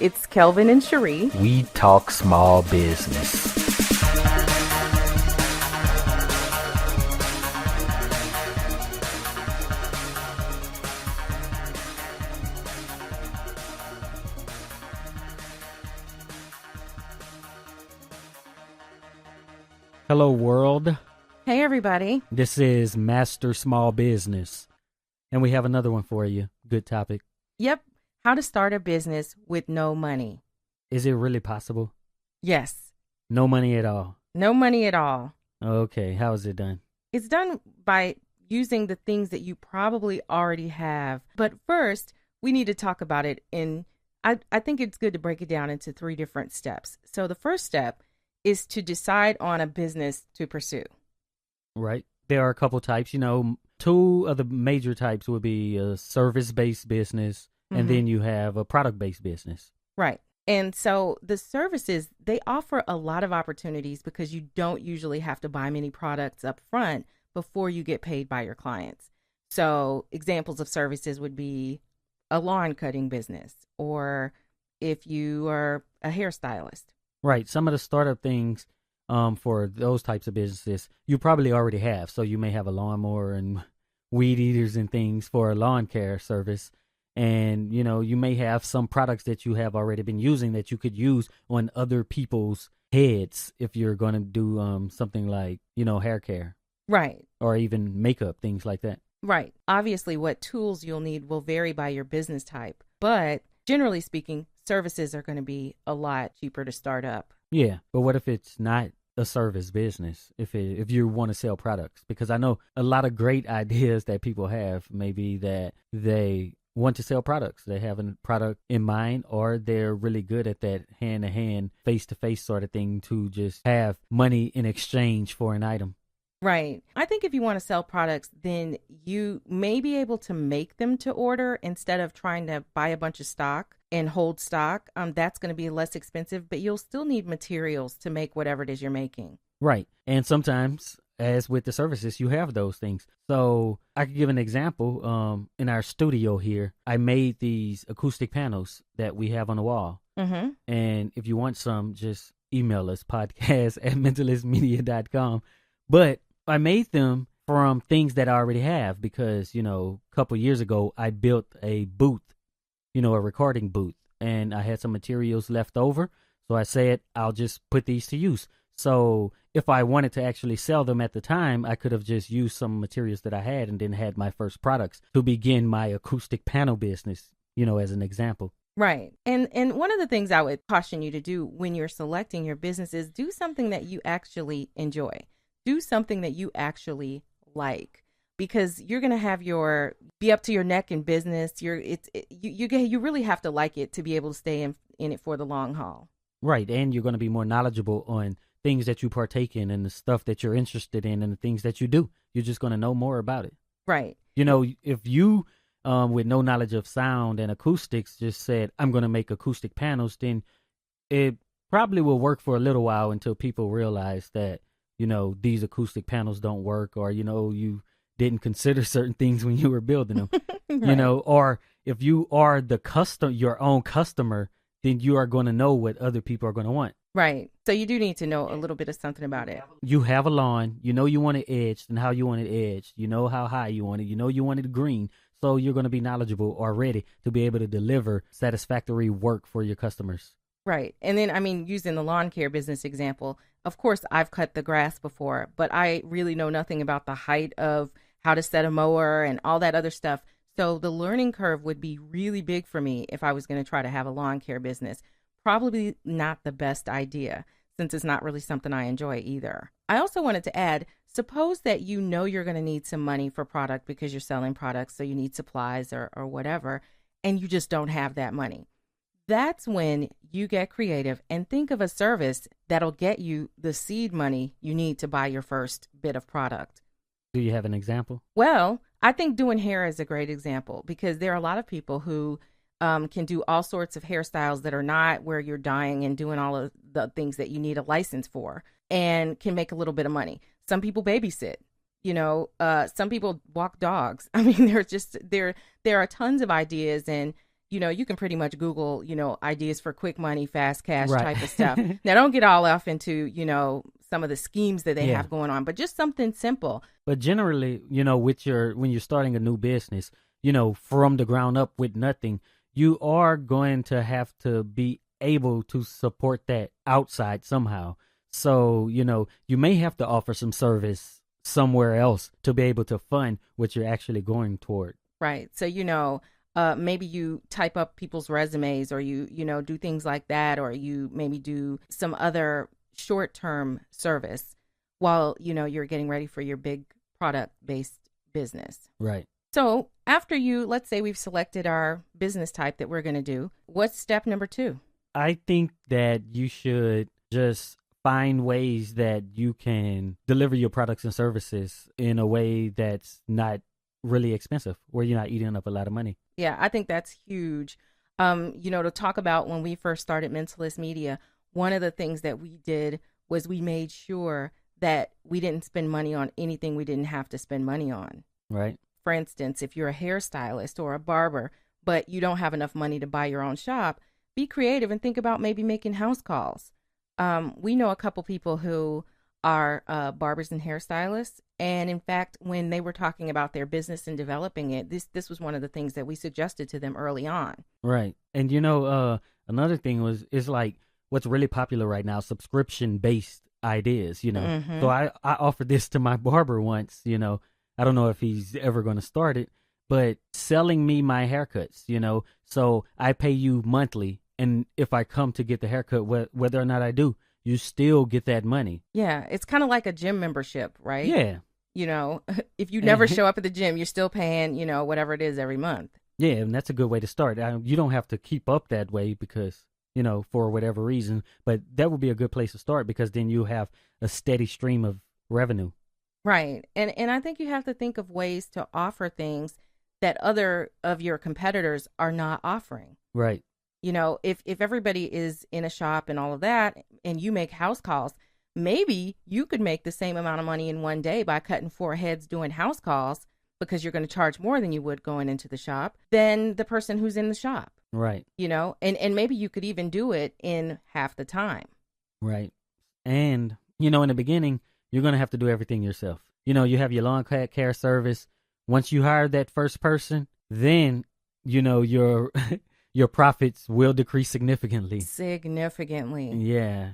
It's Kelvin and Cherie. We talk small business. Hello, world. Hey, everybody. This is Master Small Business, and we have another one for you. Good topic. Yep. How to start a business with no money. Is it really possible? Yes. No money at all. No money at all. Okay. How is it done? It's done by using the things that you probably already have. But first, we need to talk about it I think it's good to break it down into 3 different steps. So the first step is to decide on a business to pursue. Right. There are a couple types. 2 of the major types would be a service-based business, and then you have a product-based business. Right. And so the services, they offer a lot of opportunities because you don't usually have to buy many products up front before you get paid by your clients. So examples of services would be a lawn cutting business, or if you are a hairstylist. Right. Some of the startup things for those types of businesses you probably already have. So you may have a lawnmower and weed eaters and things for a lawn care service. And, you may have some products that you have already been using that you could use on other people's heads if you're going to do something like, hair care. Right. Or even makeup, things like that. Right. Obviously, what tools you'll need will vary by your business type. But generally speaking, services are going to be a lot cheaper to start up. Yeah. But what if it's not a service business, if you want to sell products? Because I know a lot of great ideas that people have, maybe that they want to sell products. They have a product in mind, or they're really good at that hand-to-hand, face-to-face sort of thing to just have money in exchange for an item. Right. I think if you want to sell products, then you may be able to make them to order instead of trying to buy a bunch of stock and hold stock. That's going to be less expensive, but you'll still need materials to make whatever it is you're making. Right. And sometimes, as with the services, you have those things. So I could give an example. In our studio here, I made these acoustic panels that we have on the wall. Mm-hmm. And if you want some, just email us, podcast@mentalistmedia.com. But I made them from things that I already have because, a couple years ago, I built a booth, a recording booth, and I had some materials left over. So I said, I'll just put these to use. So if I wanted to actually sell them at the time, I could have just used some materials that I had and then had my first products to begin my acoustic panel business, as an example. Right. And one of the things I would caution you to do when you're selecting your business is do something that you actually enjoy. Do something that you actually like, because you're going to have be up to your neck in business. You really have to like it to be able to stay in it for the long haul. Right. And you're going to be more knowledgeable on things that you partake in and the stuff that you're interested in and the things that you do. You're just going to know more about it. Right. If you, with no knowledge of sound and acoustics, just said, I'm going to make acoustic panels, then it probably will work for a little while until people realize that, these acoustic panels don't work, or, you didn't consider certain things when you were building them, Right. Or if you are your own customer, then you are going to know what other people are going to want. Right. So you do need to know a little bit of something about it. You have a lawn, you want it edged and how you want it edged, how high you want it, you want it green. So you're going to be knowledgeable already to be able to deliver satisfactory work for your customers. Right. And then, using the lawn care business example, of course, I've cut the grass before, but I really know nothing about the height of how to set a mower and all that other stuff. So the learning curve would be really big for me if I was going to try to have a lawn care business. Probably not the best idea, since it's not really something I enjoy either. I also wanted to add, suppose that you're going to need some money for product because you're selling products, so you need supplies or whatever, and you just don't have that money. That's when you get creative and think of a service that'll get you the seed money you need to buy your first bit of product. Do you have an example? Well, I think doing hair is a great example because there are a lot of people who can do all sorts of hairstyles that are not where you're dyeing and doing all of the things that you need a license for and can make a little bit of money. Some people babysit. Some people walk dogs. There are tons of ideas, and you can pretty much Google, ideas for quick money, fast cash Right. type of stuff. Now, don't get all off into, some of the schemes that they Yeah. have going on, but just something simple. But generally, when you're starting a new business, from the ground up with nothing, you are going to have to be able to support that outside somehow. So, you may have to offer some service somewhere else to be able to fund what you're actually going toward. Right. So, maybe you type up people's resumes, or you do things like that, or you maybe do some other short-term service while, you're getting ready for your big product-based business. Right. So after let's say we've selected our business type that we're going to do, what's step number 2? I think that you should just find ways that you can deliver your products and services in a way that's not really expensive, where you're not eating up a lot of money. Yeah, I think that's huge. To talk about when we first started Mentalist Media, one of the things that we did was we made sure that we didn't spend money on anything we didn't have to spend money on. Right. For instance, if you're a hairstylist or a barber, but you don't have enough money to buy your own shop, be creative and think about maybe making house calls. We know a couple people who are barbers and hairstylists. And in fact, when they were talking about their business and developing it, this was one of the things that we suggested to them early on. Right. And another thing is like what's really popular right now, subscription based ideas, Mm-hmm. So I offered this to my barber once, I don't know if he's ever going to start it, but selling me my haircuts, so I pay you monthly. And if I come to get the haircut, whether or not I do, you still get that money. Yeah, it's kind of like a gym membership, right? Yeah. If you never show up at the gym, you're still paying, whatever it is every month. Yeah, and that's a good way to start. You don't have to keep up that way because, for whatever reason, but that would be a good place to start because then you have a steady stream of revenue. Right. And I think you have to think of ways to offer things that other of your competitors are not offering. Right. If everybody is in a shop and all of that, and you make house calls, maybe you could make the same amount of money in one day by cutting 4 heads doing house calls, because you're going to charge more than you would going into the shop than the person who's in the shop. Right. And maybe you could even do it in half the time. Right. And, in the beginning, you're going to have to do everything yourself. You have your lawn care service. Once you hire that first person, then, your your profits will decrease significantly. Significantly. Yeah.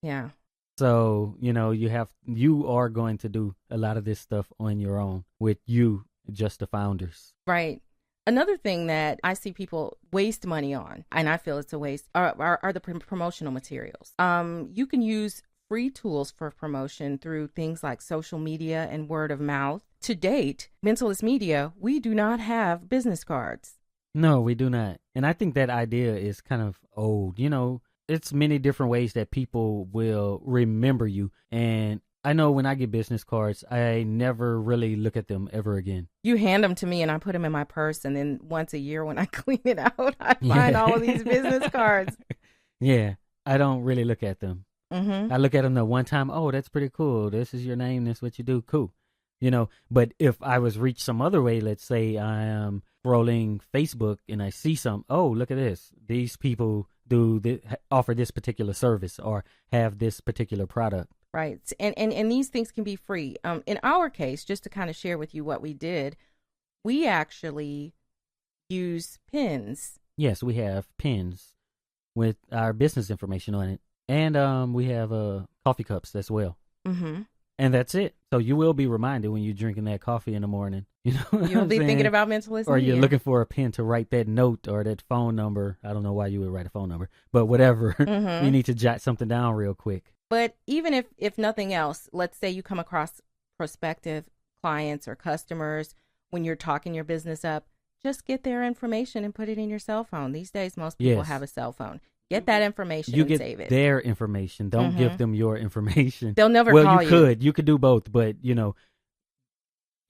Yeah. So, you are going to do a lot of this stuff on your own with you, just the founders. Right. Another thing that I see people waste money on, and I feel it's a waste, are the promotional materials. You can use free tools for promotion through things like social media and word of mouth. To date, Mentalist Media, we do not have business cards. No, we do not. And I think that idea is kind of old. It's many different ways that people will remember you. And I know when I get business cards, I never really look at them ever again. You hand them to me and I put them in my purse. And then once a year when I clean it out, I find all of these business cards. Yeah, I don't really look at them. Mm-hmm. I look at them the one time. Oh, that's pretty cool. This is your name. This is what you do. Cool. But if I was reached some other way, let's say I am scrolling Facebook and I see oh, look at this. These people offer this particular service or have this particular product. Right. And these things can be free. In our case, just to kind of share with you what we did, we actually use pins. Yes, we have pins with our business information on it. And we have coffee cups as well. Mm-hmm. And that's it. So you will be reminded when you're drinking that coffee in the morning. You'll be thinking about Mentalist Or Media. you're looking for a pen to write that note or that phone number. I don't know why you would write a phone number, but whatever. Mm-hmm. You need to jot something down real quick. But even if nothing else, let's say you come across prospective clients or customers when you're talking your business up, just get their information and put it in your cell phone. These days, most people have a cell phone. Get that information and save it. You get their information. Don't give them your information. They'll never call you. Well, you could. You could do both, but,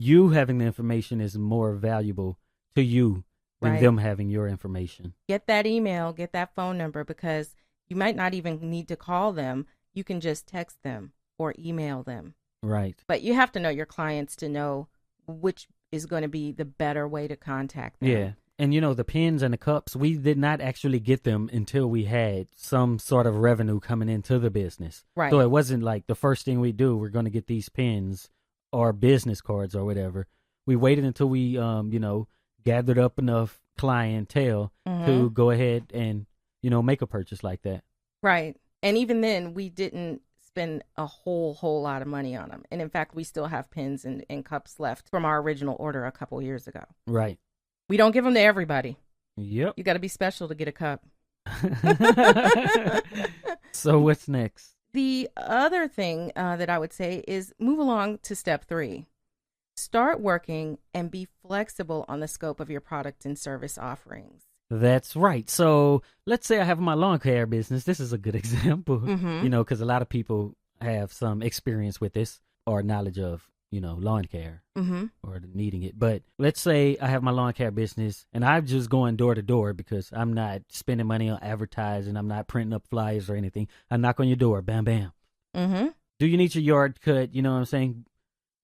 you having the information is more valuable to you than them having your information. Get that email, get that phone number, because you might not even need to call them. You can just text them or email them. Right. But you have to know your clients to know which is going to be the better way to contact them. Yeah. And, the pens and the cups, we did not actually get them until we had some sort of revenue coming into the business. Right. So it wasn't like the first thing we do, we're going to get these pens or business cards or whatever. We waited until we, gathered up enough clientele to go ahead and, make a purchase like that. Right. And even then, we didn't spend a whole lot of money on them. And in fact, we still have pens and cups left from our original order a couple years ago. Right. We don't give them to everybody. Yep. You got to be special to get a cup. So what's next? The other thing that I would say is move along to step 3. Start working and be flexible on the scope of your product and service offerings. That's right. So let's say I have my lawn care business. This is a good example, because a lot of people have some experience with this or knowledge of, lawn care or needing it. But let's say I have my lawn care business and I'm just going door to door because I'm not spending money on advertising. I'm not printing up flyers or anything. I knock on your door. Bam, bam. Do you need your yard cut? You know what I'm saying?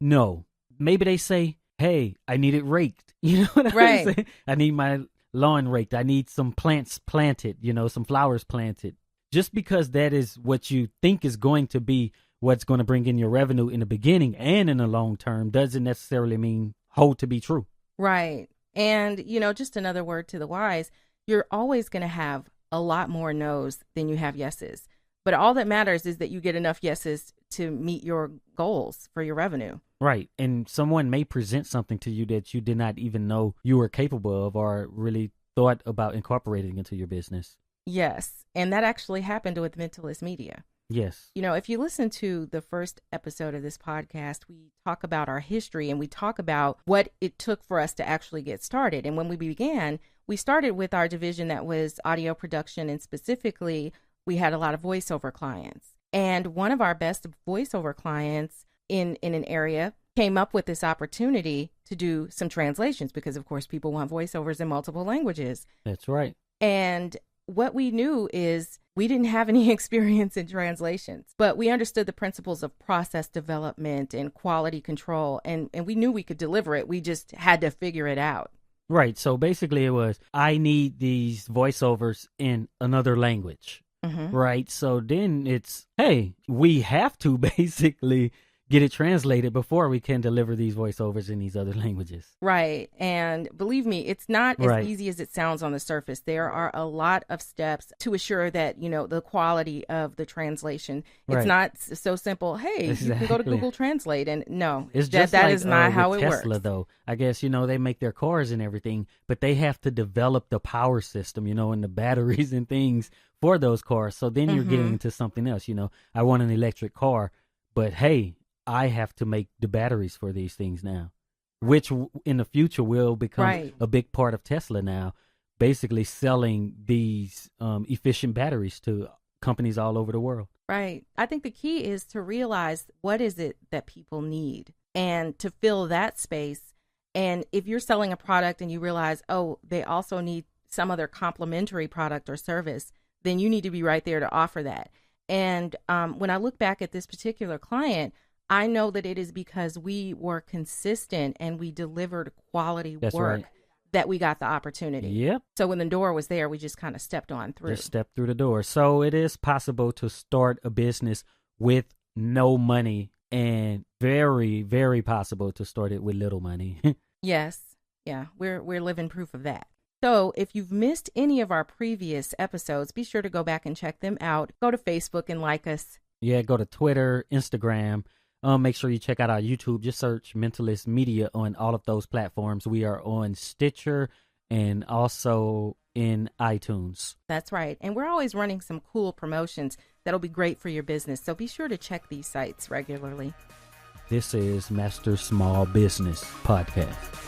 No. Maybe they say, hey, I need it raked. You know what I'm saying? I need my lawn raked. I need some plants planted, some flowers planted. Just because that is what you think is going to be what's going to bring in your revenue in the beginning and in the long term doesn't necessarily mean hold to be true. Right. And, just another word to the wise, you're always going to have a lot more no's than you have yeses. But all that matters is that you get enough yeses to meet your goals for your revenue. Right. And someone may present something to you that you did not even know you were capable of or really thought about incorporating into your business. Yes. And that actually happened with Mentalist Media. Yes. If you listen to the first episode of this podcast, we talk about our history and we talk about what it took for us to actually get started. And when we began, we started with our division that was audio production, and specifically, we had a lot of voiceover clients. And one of our best voiceover clients in an area came up with this opportunity to do some translations because, of course, people want voiceovers in multiple languages. That's right. And what we knew is we didn't have any experience in translations, but we understood the principles of process development and quality control, and we knew we could deliver it. We just had to figure it out. Right. So basically it was, I need these voiceovers in another language. Right. So then it's, hey, we have to basically get it translated before we can deliver these voiceovers in these other languages. Right. And believe me, it's not as easy as it sounds on the surface. There are a lot of steps to assure that, the quality of the translation. It's not so simple. Hey, you can go to Google Translate. And no, it's just that like, is not how it Tesla, works. Though. I guess, they make their cars and everything, but they have to develop the power system, and the batteries and things for those cars. So then you're getting into something else. I want an electric car, but hey, I have to make the batteries for these things now, which in the future will become a big part of Tesla now, basically selling these efficient batteries to companies all over the world. Right. I think the key is to realize what is it that people need and to fill that space. And if you're selling a product and you realize, oh, they also need some other complementary product or service, then you need to be right there to offer that. And when I look back at this particular client, I know that it is because we were consistent and we delivered quality work that we got the opportunity. Yep. So when the door was there, we just kind of stepped on through. Just stepped through the door. So it is possible to start a business with no money, and very, very possible to start it with little money. Yes. Yeah. We're living proof of that. So if you've missed any of our previous episodes, be sure to go back and check them out. Go to Facebook and like us. Yeah, go to Twitter, Instagram. Make sure you check out our YouTube. Just search Mentalist Media on all of those platforms. We are on Stitcher and also in iTunes. That's right. And we're always running some cool promotions that'll be great for your business. So be sure to check these sites regularly. This is Master Small Business Podcast.